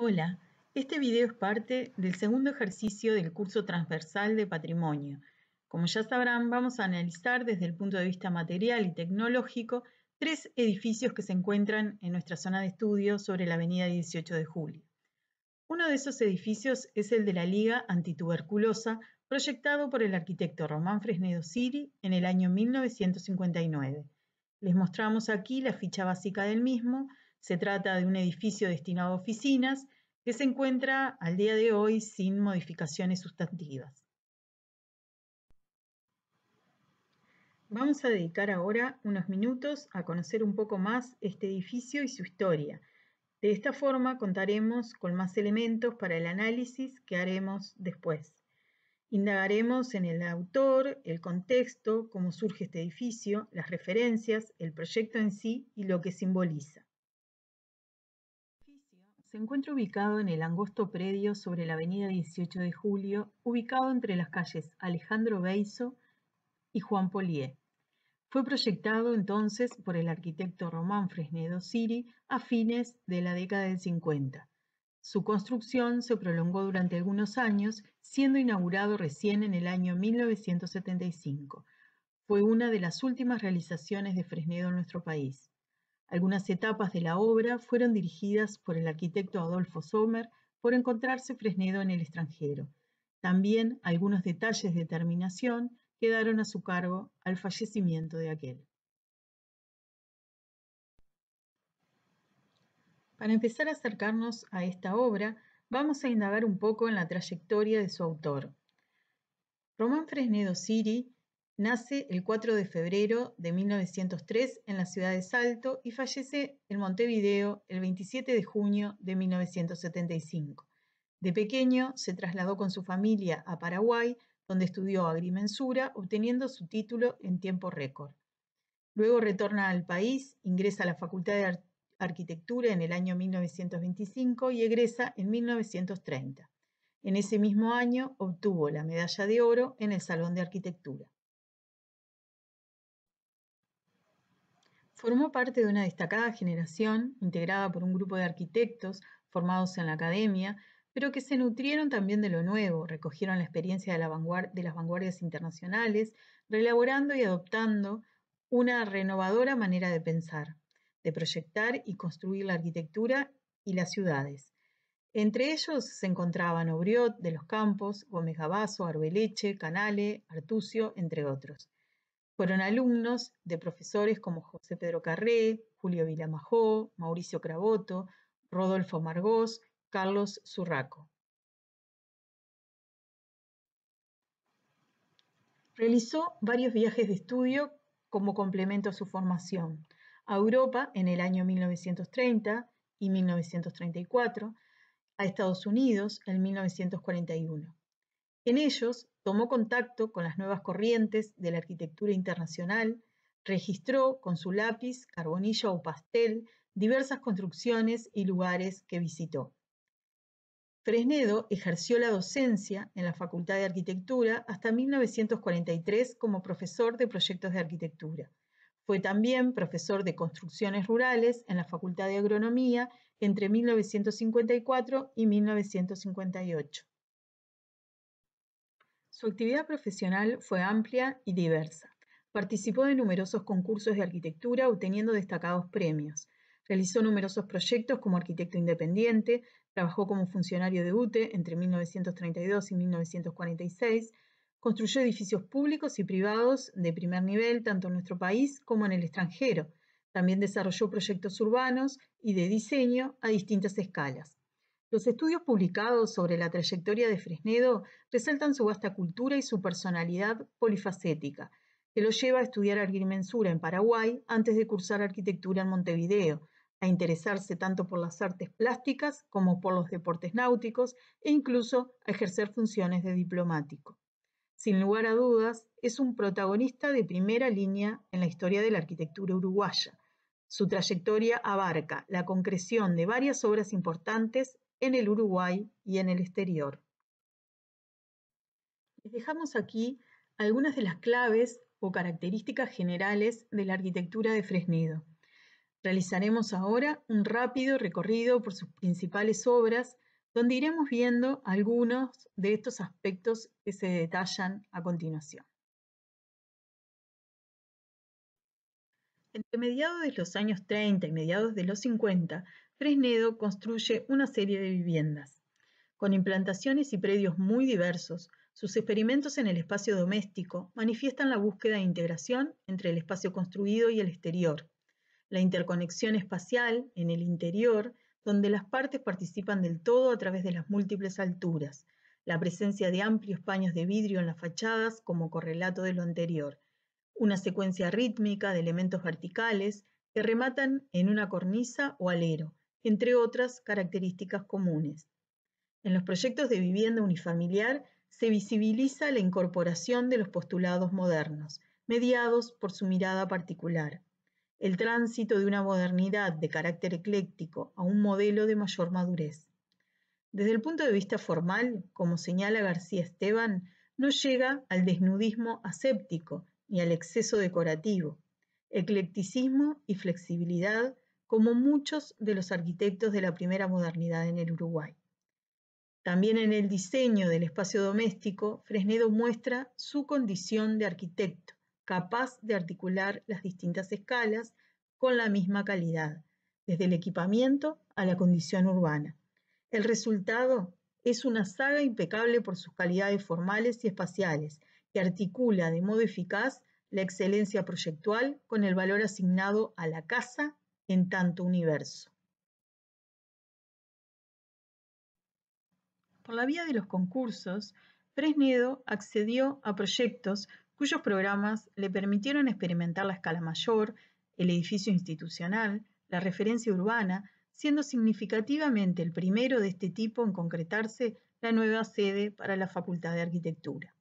Hola, este video es parte del segundo ejercicio del curso transversal de patrimonio. Como ya sabrán, vamos a analizar desde el punto de vista material y tecnológico 3 edificios que se encuentran en nuestra zona de estudio sobre la avenida 18 de Julio. Uno de esos edificios es el de la Liga Antituberculosa, proyectado por el arquitecto Román Fresnedo Siri en el año 1959. Les mostramos aquí la ficha básica del mismo. Se trata de un edificio destinado a oficinas que se encuentra al día de hoy sin modificaciones sustantivas. Vamos a dedicar ahora unos minutos a conocer un poco más este edificio y su historia. De esta forma contaremos con más elementos para el análisis que haremos después. Indagaremos en el autor, el contexto, cómo surge este edificio, las referencias, el proyecto en sí y lo que simboliza. El edificio se encuentra ubicado en el angosto predio sobre la avenida 18 de Julio, ubicado entre las calles Alejandro Beizo y Juan Polié. Fue proyectado entonces por el arquitecto Román Fresnedo Siri a fines de la década del 50. Su construcción se prolongó durante algunos años, siendo inaugurado recién en el año 1975. Fue una de las últimas realizaciones de Fresnedo en nuestro país. Algunas etapas de la obra fueron dirigidas por el arquitecto Adolfo Sommer por encontrarse Fresnedo en el extranjero. También algunos detalles de terminación quedaron a su cargo al fallecimiento de aquel. Para empezar a acercarnos a esta obra, vamos a indagar un poco en la trayectoria de su autor. Román Fresnedo Siri nace el 4 de febrero de 1903 en la ciudad de Salto y fallece en Montevideo el 27 de junio de 1975. De pequeño se trasladó con su familia a Paraguay, donde estudió agrimensura, obteniendo su título en tiempo récord. Luego retorna al país, ingresa a la Facultad de Arquitectura en el año 1925 y egresa en 1930. En ese mismo año obtuvo la medalla de oro en el Salón de Arquitectura. Formó parte de una destacada generación integrada por un grupo de arquitectos formados en la academia, pero que se nutrieron también de lo nuevo, recogieron la experiencia de las vanguardias internacionales, reelaborando y adoptando una renovadora manera de pensar, de proyectar y construir la arquitectura y las ciudades. Entre ellos se encontraban Obriot de los Campos, Gómez Gabazo, Arbeleche, Canale, Artucio, entre otros. Fueron alumnos de profesores como José Pedro Carré, Julio Vilamajó, Mauricio Craboto, Rodolfo Margós, Carlos Zurraco. Realizó varios viajes de estudio como complemento a su formación. A Europa en el año 1930 y 1934, a Estados Unidos en 1941. En ellos tomó contacto con las nuevas corrientes de la arquitectura internacional, registró con su lápiz, carbonilla o pastel diversas construcciones y lugares que visitó. Fresnedo ejerció la docencia en la Facultad de Arquitectura hasta 1943 como profesor de proyectos de arquitectura. Fue también profesor de construcciones rurales en la Facultad de Agronomía entre 1954 y 1958. Su actividad profesional fue amplia y diversa. Participó de numerosos concursos de arquitectura obteniendo destacados premios. Realizó numerosos proyectos como arquitecto independiente, trabajó como funcionario de UTE entre 1932 y 1946, construyó edificios públicos y privados de primer nivel tanto en nuestro país como en el extranjero. También desarrolló proyectos urbanos y de diseño a distintas escalas. Los estudios publicados sobre la trayectoria de Fresnedo resaltan su vasta cultura y su personalidad polifacética, que lo lleva a estudiar agrimensura en Paraguay antes de cursar arquitectura en Montevideo, a interesarse tanto por las artes plásticas como por los deportes náuticos e incluso a ejercer funciones de diplomático. Sin lugar a dudas, es un protagonista de primera línea en la historia de la arquitectura uruguaya. Su trayectoria abarca la concreción de varias obras importantes en el Uruguay y en el exterior. Les dejamos aquí algunas de las claves o características generales de la arquitectura de Fresnedo. Realizaremos ahora un rápido recorrido por sus principales obras, donde iremos viendo algunos de estos aspectos que se detallan a continuación. Entre mediados de los años 30 y mediados de los 50, Fresnedo construye una serie de viviendas. Con implantaciones y predios muy diversos, sus experimentos en el espacio doméstico manifiestan la búsqueda de integración entre el espacio construido y el exterior, la interconexión espacial en el interior, donde las partes participan del todo a través de las múltiples alturas, la presencia de amplios paños de vidrio en las fachadas como correlato de lo anterior, una secuencia rítmica de elementos verticales que rematan en una cornisa o alero, entre otras características comunes. En los proyectos de vivienda unifamiliar se visibiliza la incorporación de los postulados modernos, mediados por su mirada particular, el tránsito de una modernidad de carácter ecléctico a un modelo de mayor madurez. Desde el punto de vista formal, como señala García Esteban, no llega al desnudismo aséptico ni al exceso decorativo, eclecticismo y flexibilidad como muchos de los arquitectos de la primera modernidad en el Uruguay. También en el diseño del espacio doméstico, Fresnedo muestra su condición de arquitecto, capaz de articular las distintas escalas con la misma calidad, desde el equipamiento a la condición urbana. El resultado es una saga impecable por sus calidades formales y espaciales, que articula de modo eficaz la excelencia proyectual con el valor asignado a la casa en tanto universo. Por la vía de los concursos, Fresnedo accedió a proyectos cuyos programas le permitieron experimentar la escala mayor, el edificio institucional, la referencia urbana, siendo significativamente el primero de este tipo en concretarse la nueva sede para la Facultad de Arquitectura.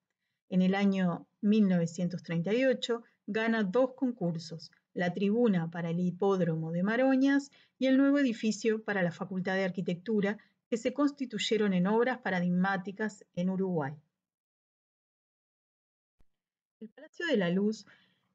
En el año 1938 gana 2 concursos, la tribuna para el Hipódromo de Maroñas y el nuevo edificio para la Facultad de Arquitectura, que se constituyeron en obras paradigmáticas en Uruguay. El Palacio de la Luz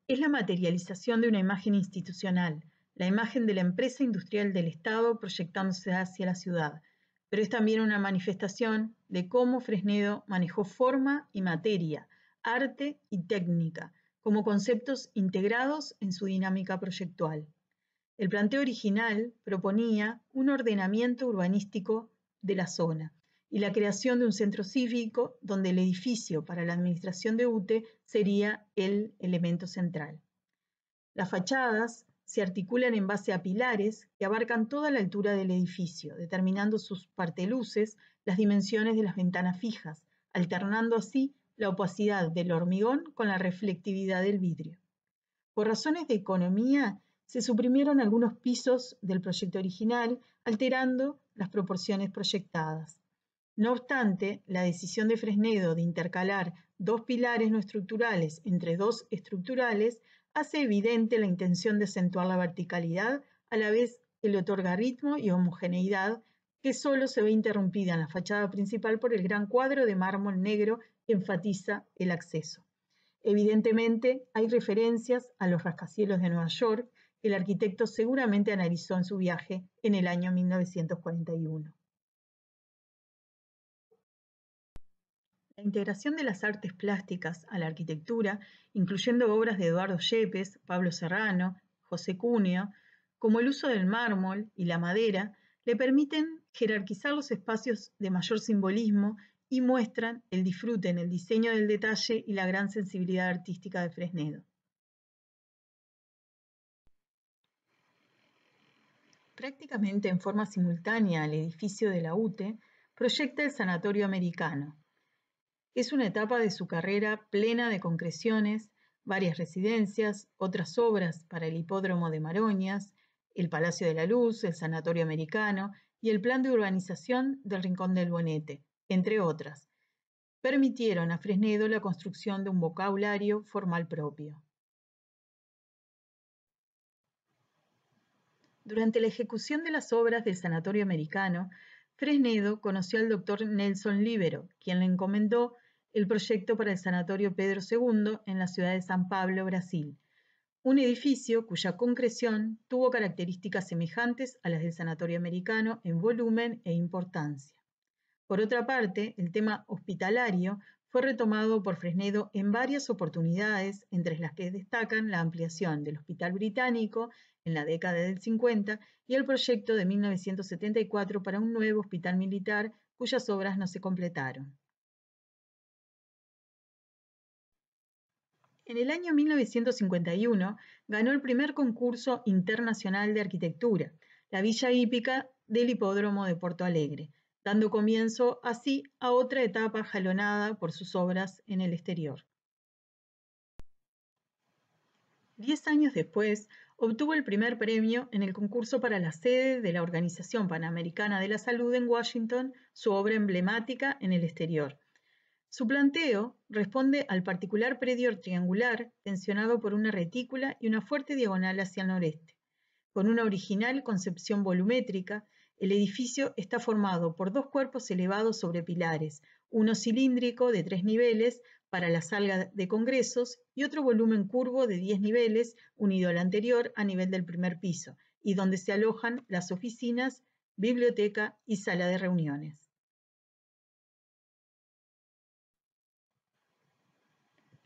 es la materialización de una imagen institucional, la imagen de la empresa industrial del Estado proyectándose hacia la ciudad, pero es también una manifestación de cómo Fresnedo manejó forma y materia, arte y técnica, como conceptos integrados en su dinámica proyectual. El planteo original proponía un ordenamiento urbanístico de la zona y la creación de un centro cívico donde el edificio para la administración de UTE sería el elemento central. Las fachadas se articulan en base a pilares que abarcan toda la altura del edificio, determinando sus parteluces las dimensiones de las ventanas fijas, alternando así la opacidad del hormigón con la reflectividad del vidrio. Por razones de economía, se suprimieron algunos pisos del proyecto original, alterando las proporciones proyectadas. No obstante, la decisión de Fresnedo de intercalar 2 pilares no estructurales entre 2 estructurales hace evidente la intención de acentuar la verticalidad a la vez que le otorga ritmo y homogeneidad, que solo se ve interrumpida en la fachada principal por el gran cuadro de mármol negro que enfatiza el acceso. Evidentemente, hay referencias a los rascacielos de Nueva York que el arquitecto seguramente analizó en su viaje en el año 1941. La integración de las artes plásticas a la arquitectura, incluyendo obras de Eduardo Yepes, Pablo Serrano, José Cuneo, como el uso del mármol y la madera, le permiten jerarquizar los espacios de mayor simbolismo y muestran el disfrute en el diseño del detalle y la gran sensibilidad artística de Fresnedo. Prácticamente en forma simultánea al edificio de la UTE, proyecta el Sanatorio Americano. Es una etapa de su carrera plena de concreciones, varias residencias, otras obras para el Hipódromo de Maroñas, el Palacio de la Luz, el Sanatorio Americano y el plan de urbanización del Rincón del Bonete, entre otras. Permitieron a Fresnedo la construcción de un vocabulario formal propio. Durante la ejecución de las obras del Sanatorio Americano, Fresnedo conoció al doctor Nelson Líbero, quien le encomendó el proyecto para el Sanatorio Pedro II en la ciudad de San Pablo, Brasil, un edificio cuya concreción tuvo características semejantes a las del Sanatorio Americano en volumen e importancia. Por otra parte, el tema hospitalario fue retomado por Fresnedo en varias oportunidades, entre las que destacan la ampliación del Hospital Británico en la década del 50 y el proyecto de 1974 para un nuevo hospital militar cuyas obras no se completaron. En el año 1951 ganó el primer concurso internacional de arquitectura, la Villa Hípica del Hipódromo de Porto Alegre, dando comienzo así a otra etapa jalonada por sus obras en el exterior. 10 años después, obtuvo el primer premio en el concurso para la sede de la Organización Panamericana de la Salud en Washington, su obra emblemática en el exterior. Su planteo responde al particular predio triangular tensionado por una retícula y una fuerte diagonal hacia el noreste. Con una original concepción volumétrica, el edificio está formado por dos cuerpos elevados sobre pilares, uno cilíndrico de 3 niveles para la sala de congresos y otro volumen curvo de 10 niveles unido al anterior a nivel del primer piso, y donde se alojan las oficinas, biblioteca y sala de reuniones.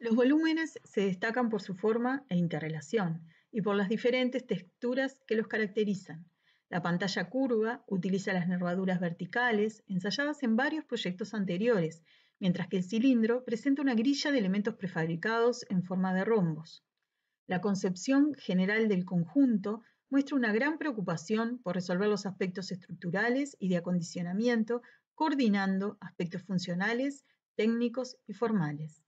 Los volúmenes se destacan por su forma e interrelación y por las diferentes texturas que los caracterizan. La pantalla curva utiliza las nervaduras verticales ensayadas en varios proyectos anteriores, mientras que el cilindro presenta una grilla de elementos prefabricados en forma de rombos. La concepción general del conjunto muestra una gran preocupación por resolver los aspectos estructurales y de acondicionamiento, coordinando aspectos funcionales, técnicos y formales.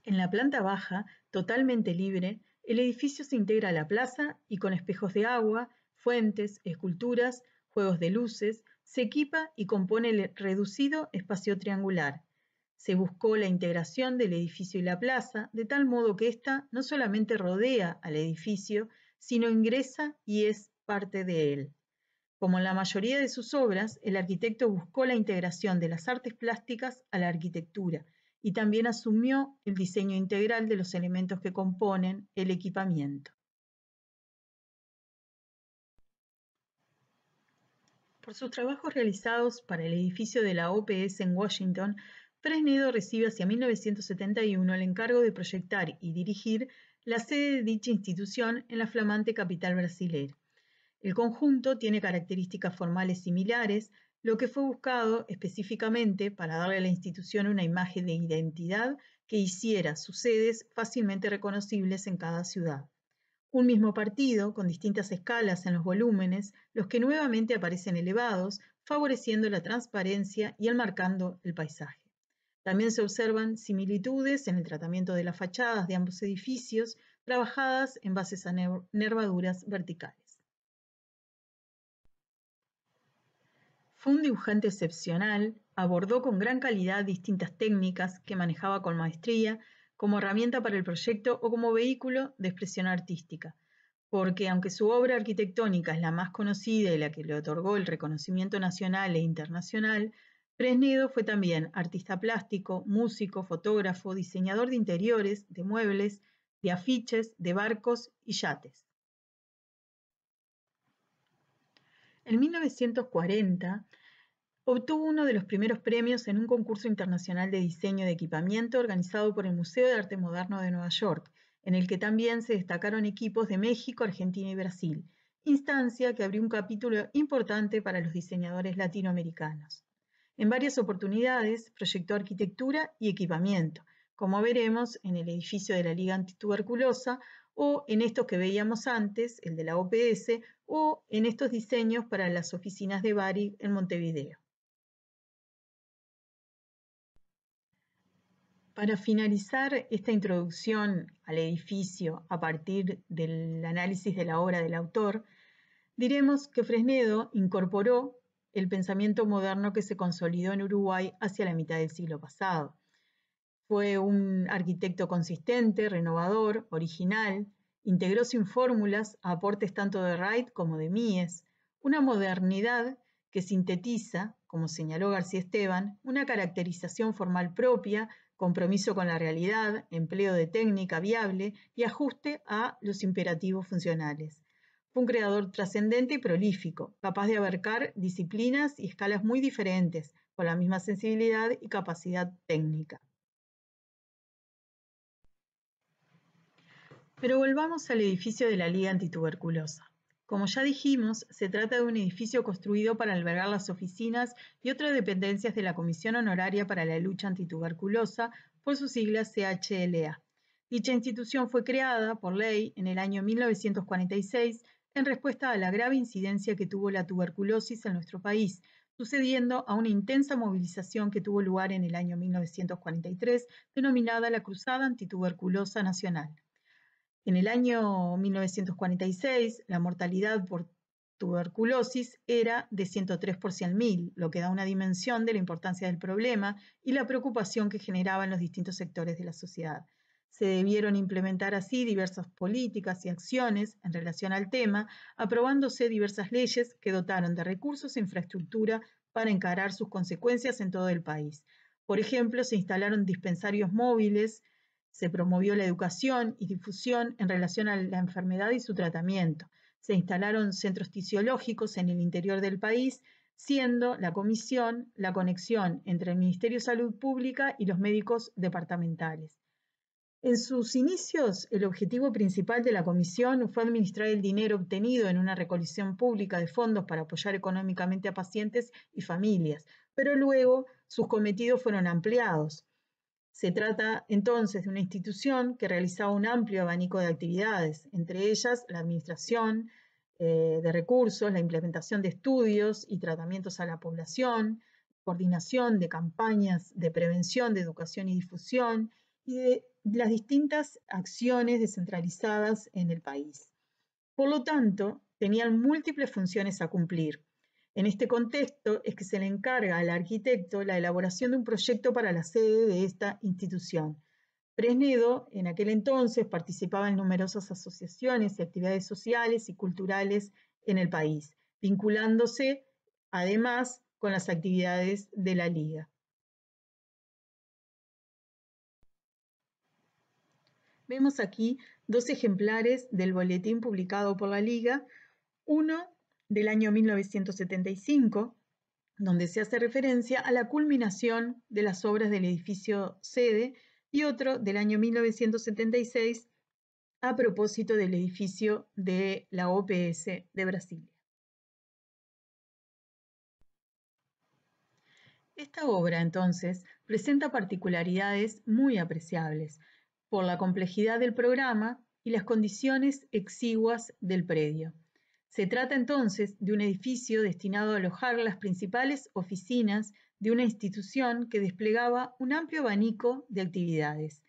En la planta baja, totalmente libre, el edificio se integra a la plaza y con espejos de agua, fuentes, esculturas, juegos de luces, se equipa y compone el reducido espacio triangular. Se buscó la integración del edificio y la plaza, de tal modo que ésta no solamente rodea al edificio, sino ingresa y es parte de él. Como en la mayoría de sus obras, el arquitecto buscó la integración de las artes plásticas a la arquitectura y también asumió el diseño integral de los elementos que componen el equipamiento. Por sus trabajos realizados para el edificio de la OPS en Washington, Fresnedo recibe hacia 1971 el encargo de proyectar y dirigir la sede de dicha institución en la flamante capital brasilera. El conjunto tiene características formales similares, lo que fue buscado específicamente para darle a la institución una imagen de identidad que hiciera sus sedes fácilmente reconocibles en cada ciudad. Un mismo partido, con distintas escalas en los volúmenes, los que nuevamente aparecen elevados, favoreciendo la transparencia y enmarcando el paisaje. También se observan similitudes en el tratamiento de las fachadas de ambos edificios, trabajadas en bases a nervaduras verticales. Fue un dibujante excepcional, abordó con gran calidad distintas técnicas que manejaba con maestría como herramienta para el proyecto o como vehículo de expresión artística, porque aunque su obra arquitectónica es la más conocida y la que le otorgó el reconocimiento nacional e internacional, Fresnedo fue también artista plástico, músico, fotógrafo, diseñador de interiores, de muebles, de afiches, de barcos y yates. En 1940, obtuvo uno de los primeros premios en un concurso internacional de diseño de equipamiento organizado por el Museo de Arte Moderno de Nueva York, en el que también se destacaron equipos de México, Argentina y Brasil, instancia que abrió un capítulo importante para los diseñadores latinoamericanos. En varias oportunidades proyectó arquitectura y equipamiento, como veremos en el edificio de la Liga Antituberculosa o en estos que veíamos antes, el de la OPS, o en estos diseños para las oficinas de Varig en Montevideo. Para finalizar esta introducción al edificio a partir del análisis de la obra del autor, diremos que Fresnedo incorporó el pensamiento moderno que se consolidó en Uruguay hacia la mitad del siglo pasado. Fue un arquitecto consistente, renovador, original, integró sin fórmulas a aportes tanto de Wright como de Mies, una modernidad que sintetiza, como señaló García Esteban, una caracterización formal propia compromiso con la realidad, empleo de técnica viable y ajuste a los imperativos funcionales. Fue un creador trascendente y prolífico, capaz de abarcar disciplinas y escalas muy diferentes, con la misma sensibilidad y capacidad técnica. Pero volvamos al edificio de la Liga Antituberculosa. Como ya dijimos, se trata de un edificio construido para albergar las oficinas y otras dependencias de la Comisión Honoraria para la Lucha Antituberculosa, por sus siglas CHLA. Dicha institución fue creada por ley en el año 1946 en respuesta a la grave incidencia que tuvo la tuberculosis en nuestro país, sucediendo a una intensa movilización que tuvo lugar en el año 1943, denominada la Cruzada Antituberculosa Nacional. En el año 1946, la mortalidad por tuberculosis era de 103 por 100.000, lo que da una dimensión de la importancia del problema y la preocupación que generaba en los distintos sectores de la sociedad. Se debieron implementar así diversas políticas y acciones en relación al tema, aprobándose diversas leyes que dotaron de recursos e infraestructura para encarar sus consecuencias en todo el país. Por ejemplo, se instalaron dispensarios móviles, se promovió la educación y difusión en relación a la enfermedad y su tratamiento. Se instalaron centros tisiológicos en el interior del país, siendo la comisión la conexión entre el Ministerio de Salud Pública y los médicos departamentales. En sus inicios, el objetivo principal de la comisión fue administrar el dinero obtenido en una recolección pública de fondos para apoyar económicamente a pacientes y familias, pero luego sus cometidos fueron ampliados. Se trata entonces de una institución que realizaba un amplio abanico de actividades, entre ellas la administración de recursos, la implementación de estudios y tratamientos a la población, coordinación de campañas de prevención, de educación y difusión, y de las distintas acciones descentralizadas en el país. Por lo tanto, tenían múltiples funciones a cumplir. En este contexto es que se le encarga al arquitecto la elaboración de un proyecto para la sede de esta institución. Fresnedo, en aquel entonces, participaba en numerosas asociaciones y actividades sociales y culturales en el país, vinculándose además con las actividades de la Liga. Vemos aquí dos ejemplares del boletín publicado por la Liga, uno del año 1975, donde se hace referencia a la culminación de las obras del edificio sede, y otro del año 1976 a propósito del edificio de la OPS de Brasilia. Esta obra, entonces, presenta particularidades muy apreciables por la complejidad del programa y las condiciones exiguas del predio. Se trata entonces de un edificio destinado a alojar las principales oficinas de una institución que desplegaba un amplio abanico de actividades.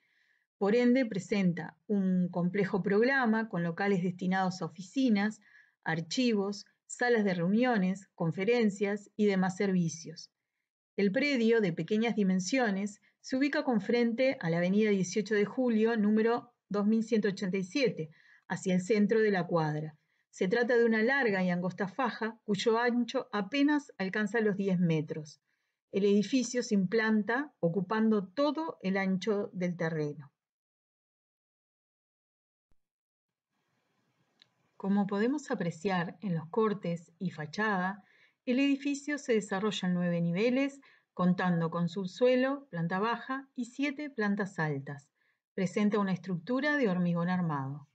Por ende, presenta un complejo programa con locales destinados a oficinas, archivos, salas de reuniones, conferencias y demás servicios. El predio, de pequeñas dimensiones, se ubica con frente a la avenida 18 de Julio, número 2187, hacia el centro de la cuadra. Se trata de una larga y angosta faja cuyo ancho apenas alcanza los 10 metros. El edificio se implanta ocupando todo el ancho del terreno. Como podemos apreciar en los cortes y fachada, el edificio se desarrolla en 9 niveles, contando con subsuelo, planta baja y 7 plantas altas. Presenta una estructura de hormigón armado.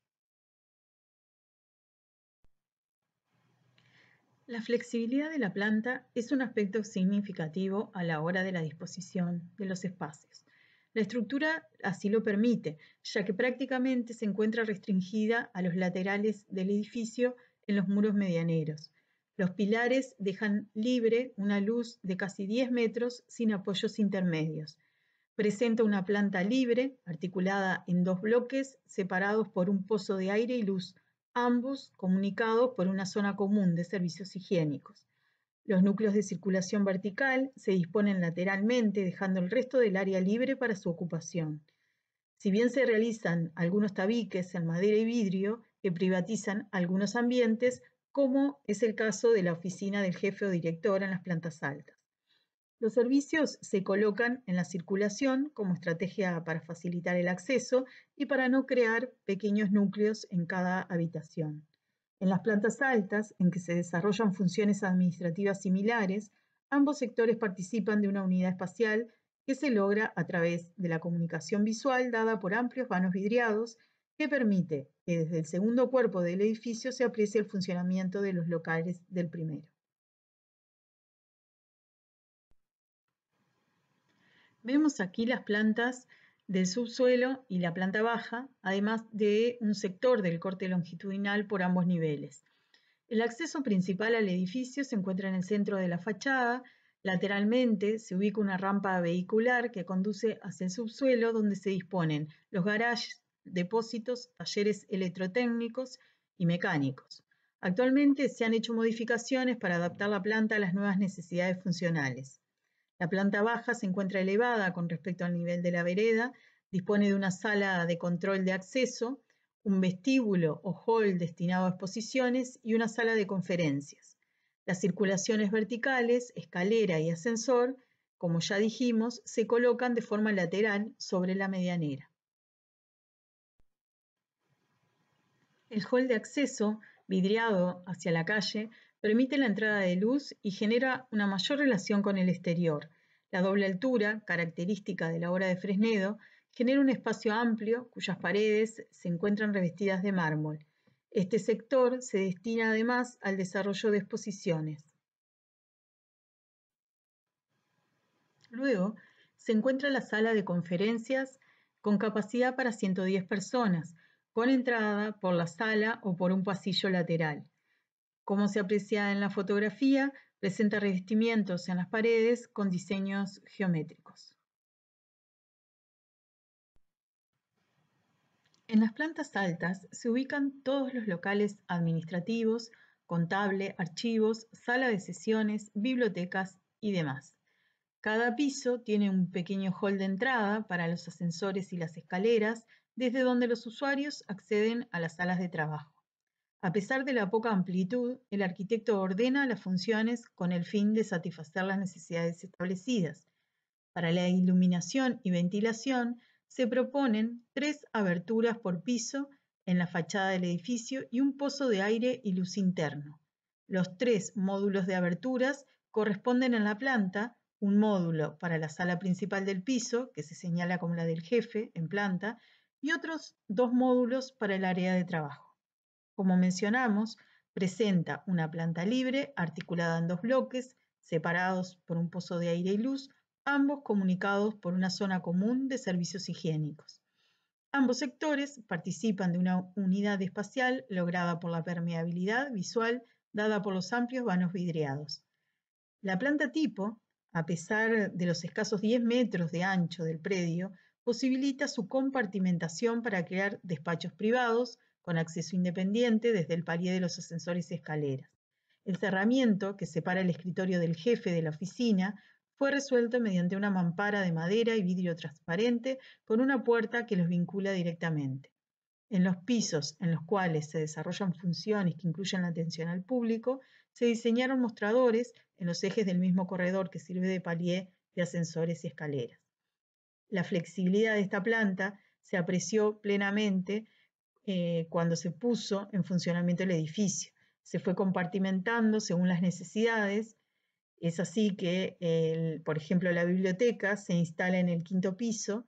La flexibilidad de la planta es un aspecto significativo a la hora de la disposición de los espacios. La estructura así lo permite, ya que prácticamente se encuentra restringida a los laterales del edificio en los muros medianeros. Los pilares dejan libre una luz de casi 10 metros sin apoyos intermedios. Presenta una planta libre, articulada en 2 bloques separados por un pozo de aire y luz, ambos comunicados por una zona común de servicios higiénicos. Los núcleos de circulación vertical se disponen lateralmente, dejando el resto del área libre para su ocupación. Si bien se realizan algunos tabiques en madera y vidrio que privatizan algunos ambientes, como es el caso de la oficina del jefe o director en las plantas altas. Los servicios se colocan en la circulación como estrategia para facilitar el acceso y para no crear pequeños núcleos en cada habitación. En las plantas altas, en que se desarrollan funciones administrativas similares, ambos sectores participan de una unidad espacial que se logra a través de la comunicación visual dada por amplios vanos vidriados que permite que desde el segundo cuerpo del edificio se aprecie el funcionamiento de los locales del primero. Vemos aquí las plantas del subsuelo y la planta baja, además de un sector del corte longitudinal por ambos niveles. El acceso principal al edificio se encuentra en el centro de la fachada. Lateralmente se ubica una rampa vehicular que conduce hacia el subsuelo, donde se disponen los garages, depósitos, talleres electrotécnicos y mecánicos. Actualmente se han hecho modificaciones para adaptar la planta a las nuevas necesidades funcionales. La planta baja se encuentra elevada con respecto al nivel de la vereda, dispone de una sala de control de acceso, un vestíbulo o hall destinado a exposiciones y una sala de conferencias. Las circulaciones verticales, escalera y ascensor, como ya dijimos, se colocan de forma lateral sobre la medianera. El hall de acceso, vidriado hacia la calle, permite la entrada de luz y genera una mayor relación con el exterior. La doble altura, característica de la obra de Fresnedo, genera un espacio amplio cuyas paredes se encuentran revestidas de mármol. Este sector se destina además al desarrollo de exposiciones. Luego se encuentra la sala de conferencias con capacidad para 110 personas, con entrada por la sala o por un pasillo lateral. Como se aprecia en la fotografía, presenta revestimientos en las paredes con diseños geométricos. En las plantas altas se ubican todos los locales administrativos, contable, archivos, sala de sesiones, bibliotecas y demás. Cada piso tiene un pequeño hall de entrada para los ascensores y las escaleras, desde donde los usuarios acceden a las salas de trabajo. A pesar de la poca amplitud, el arquitecto ordena las funciones con el fin de satisfacer las necesidades establecidas. Para la iluminación y ventilación, se proponen 3 aberturas por piso en la fachada del edificio y un pozo de aire y luz interno. Los 3 módulos de aberturas corresponden en la planta, un módulo para la sala principal del piso, que se señala como la del jefe en planta, y otros 2 módulos para el área de trabajo. Como mencionamos, presenta una planta libre articulada en 2 bloques, separados por un pozo de aire y luz, ambos comunicados por una zona común de servicios higiénicos. Ambos sectores participan de una unidad espacial lograda por la permeabilidad visual dada por los amplios vanos vidriados. La planta tipo, a pesar de los escasos 10 metros de ancho del predio, posibilita su compartimentación para crear despachos privados con acceso independiente desde el palier de los ascensores y escaleras. El cerramiento que separa el escritorio del jefe de la oficina fue resuelto mediante una mampara de madera y vidrio transparente con una puerta que los vincula directamente. En los pisos en los cuales se desarrollan funciones que incluyen la atención al público, se diseñaron mostradores en los ejes del mismo corredor que sirve de palier de ascensores y escaleras. La flexibilidad de esta planta se apreció plenamente cuando se puso en funcionamiento el edificio. Se fue compartimentando según las necesidades. Es así que, por ejemplo, la biblioteca se instala en el 5º piso,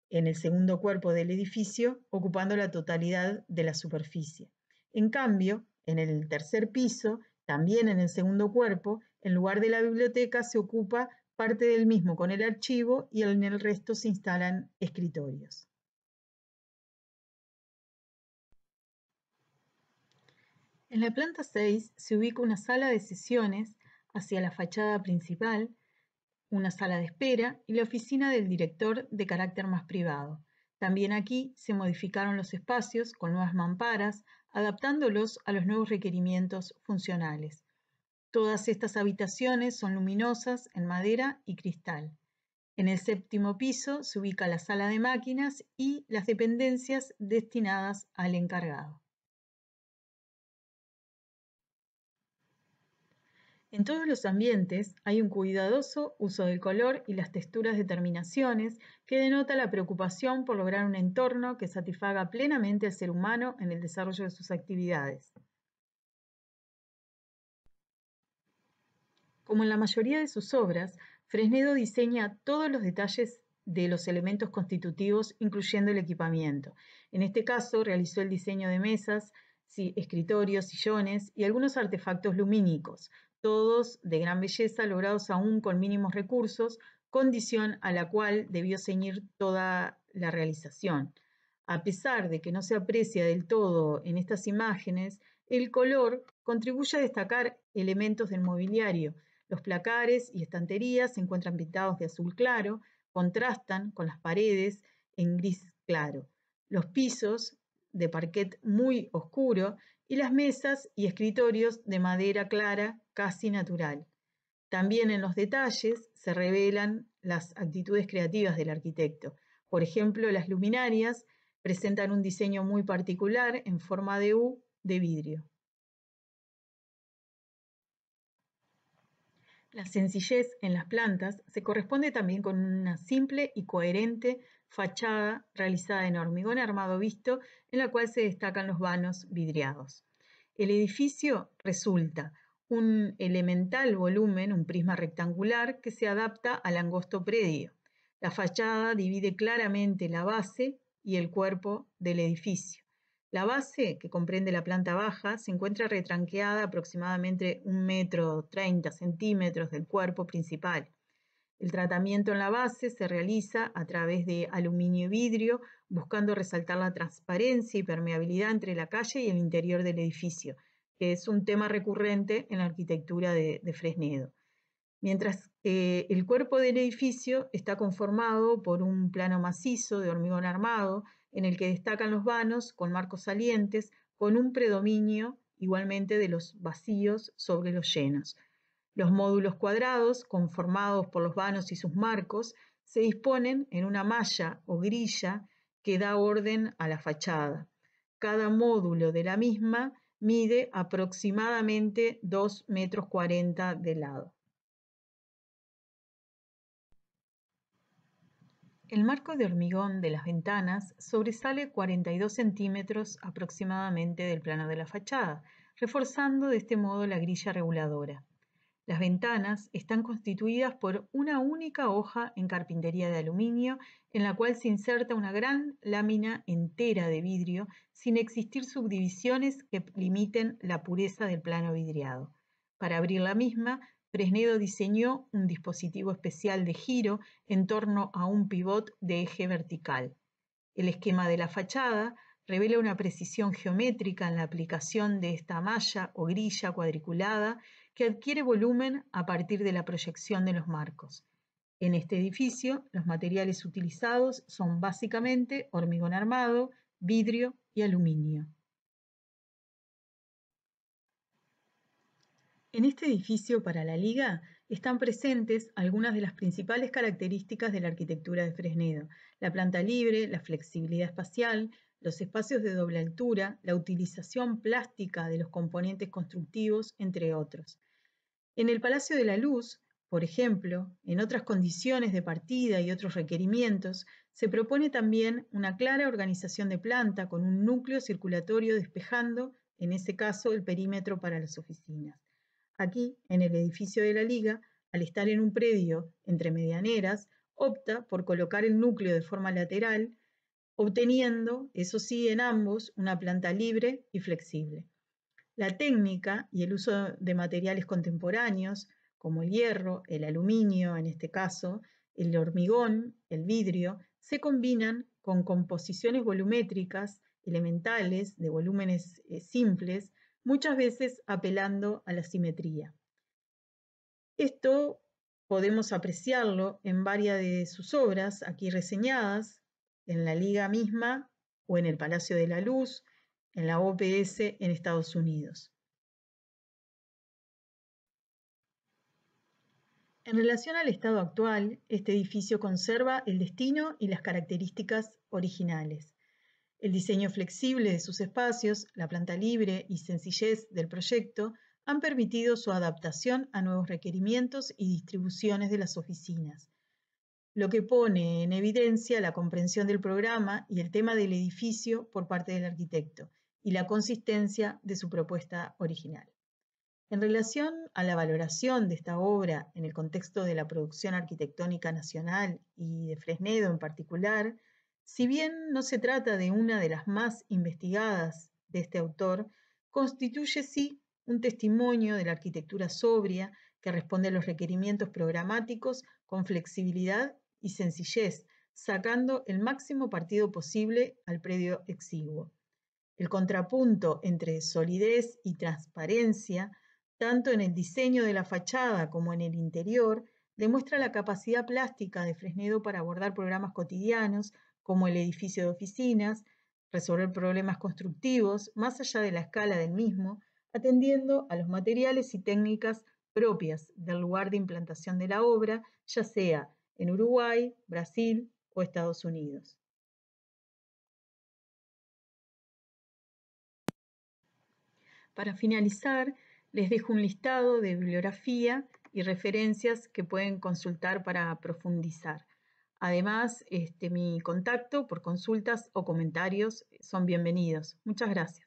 en el segundo cuerpo del edificio, ocupando la totalidad de la superficie. En cambio, en el 3er piso, también en el segundo cuerpo, en lugar de la biblioteca se ocupa parte del mismo con el archivo y en el resto se instalan escritorios. En la planta 6 se ubica una sala de sesiones hacia la fachada principal, una sala de espera y la oficina del director de carácter más privado. También aquí se modificaron los espacios con nuevas mamparas, adaptándolos a los nuevos requerimientos funcionales. Todas estas habitaciones son luminosas en madera y cristal. En el 7º piso se ubica la sala de máquinas y las dependencias destinadas al encargado. En todos los ambientes hay un cuidadoso uso del color y las texturas de terminaciones que denota la preocupación por lograr un entorno que satisfaga plenamente al ser humano en el desarrollo de sus actividades. Como en la mayoría de sus obras, Fresnedo diseña todos los detalles de los elementos constitutivos, incluyendo el equipamiento. En este caso, realizó el diseño de mesas, escritorios, sillones y algunos artefactos lumínicos, todos de gran belleza, logrados aún con mínimos recursos, condición a la cual debió ceñir toda la realización. A pesar de que no se aprecia del todo en estas imágenes, el color contribuye a destacar elementos del mobiliario. Los placares y estanterías se encuentran pintados de azul claro, contrastan con las paredes en gris claro. Los pisos de parquet muy oscuro y las mesas y escritorios de madera clara casi natural. También en los detalles se revelan las actitudes creativas del arquitecto. Por ejemplo, las luminarias presentan un diseño muy particular en forma de U de vidrio. La sencillez en las plantas se corresponde también con una simple y coherente fachada realizada en hormigón armado visto, en la cual se destacan los vanos vidriados. El edificio resulta un elemental volumen, un prisma rectangular que se adapta al angosto predio. La fachada divide claramente la base y el cuerpo del edificio. La base, que comprende la planta baja, se encuentra retranqueada aproximadamente 1,30 m del cuerpo principal. El tratamiento en la base se realiza a través de aluminio y vidrio, buscando resaltar la transparencia y permeabilidad entre la calle y el interior del edificio, que es un tema recurrente en la arquitectura de Fresnedo. Mientras que el cuerpo del edificio está conformado por un plano macizo de hormigón armado, en el que destacan los vanos con marcos salientes, con un predominio igualmente de los vacíos sobre los llenos. Los módulos cuadrados, conformados por los vanos y sus marcos, se disponen en una malla o grilla que da orden a la fachada. Cada módulo de la misma mide aproximadamente 2,40 m de lado. El marco de hormigón de las ventanas sobresale 42 centímetros aproximadamente del plano de la fachada, reforzando de este modo la grilla reguladora. Las ventanas están constituidas por una única hoja en carpintería de aluminio en la cual se inserta una gran lámina entera de vidrio sin existir subdivisiones que limiten la pureza del plano vidriado. Para abrir la misma, Fresnedo diseñó un dispositivo especial de giro en torno a un pivot de eje vertical. El esquema de la fachada revela una precisión geométrica en la aplicación de esta malla o grilla cuadriculada que adquiere volumen a partir de la proyección de los marcos. En este edificio, los materiales utilizados son básicamente hormigón armado, vidrio y aluminio. En este edificio para la Liga están presentes algunas de las principales características de la arquitectura de Fresnedo: la planta libre, la flexibilidad espacial, los espacios de doble altura, la utilización plástica de los componentes constructivos, entre otros. En el Palacio de la Luz, por ejemplo, en otras condiciones de partida y otros requerimientos, se propone también una clara organización de planta con un núcleo circulatorio despejando, en ese caso, el perímetro para las oficinas. Aquí, en el edificio de la Liga, al estar en un predio entre medianeras, opta por colocar el núcleo de forma lateral, obteniendo, eso sí, en ambos, una planta libre y flexible. La técnica y el uso de materiales contemporáneos, como el hierro, el aluminio, en este caso, el hormigón, el vidrio, se combinan con composiciones volumétricas elementales de volúmenes simples, muchas veces apelando a la simetría. Esto podemos apreciarlo en varias de sus obras aquí reseñadas, en la Liga misma o en el Palacio de la Luz, en la OPS en Estados Unidos. En relación al estado actual, este edificio conserva el destino y las características originales. El diseño flexible de sus espacios, la planta libre y sencillez del proyecto han permitido su adaptación a nuevos requerimientos y distribuciones de las oficinas, lo que pone en evidencia la comprensión del programa y el tema del edificio por parte del arquitecto y la consistencia de su propuesta original. En relación a la valoración de esta obra en el contexto de la producción arquitectónica nacional y de Fresnedo en particular, si bien no se trata de una de las más investigadas de este autor, constituye sí un testimonio de la arquitectura sobria que responde a los requerimientos programáticos con flexibilidad y sencillez, sacando el máximo partido posible al predio exiguo. El contrapunto entre solidez y transparencia, tanto en el diseño de la fachada como en el interior, demuestra la capacidad plástica de Fresnedo para abordar programas cotidianos, como el edificio de oficinas, resolver problemas constructivos más allá de la escala del mismo, atendiendo a los materiales y técnicas propias del lugar de implantación de la obra, ya sea en Uruguay, Brasil o Estados Unidos. Para finalizar, les dejo un listado de bibliografía y referencias que pueden consultar para profundizar. Además, mi contacto por consultas o comentarios son bienvenidos. Muchas gracias.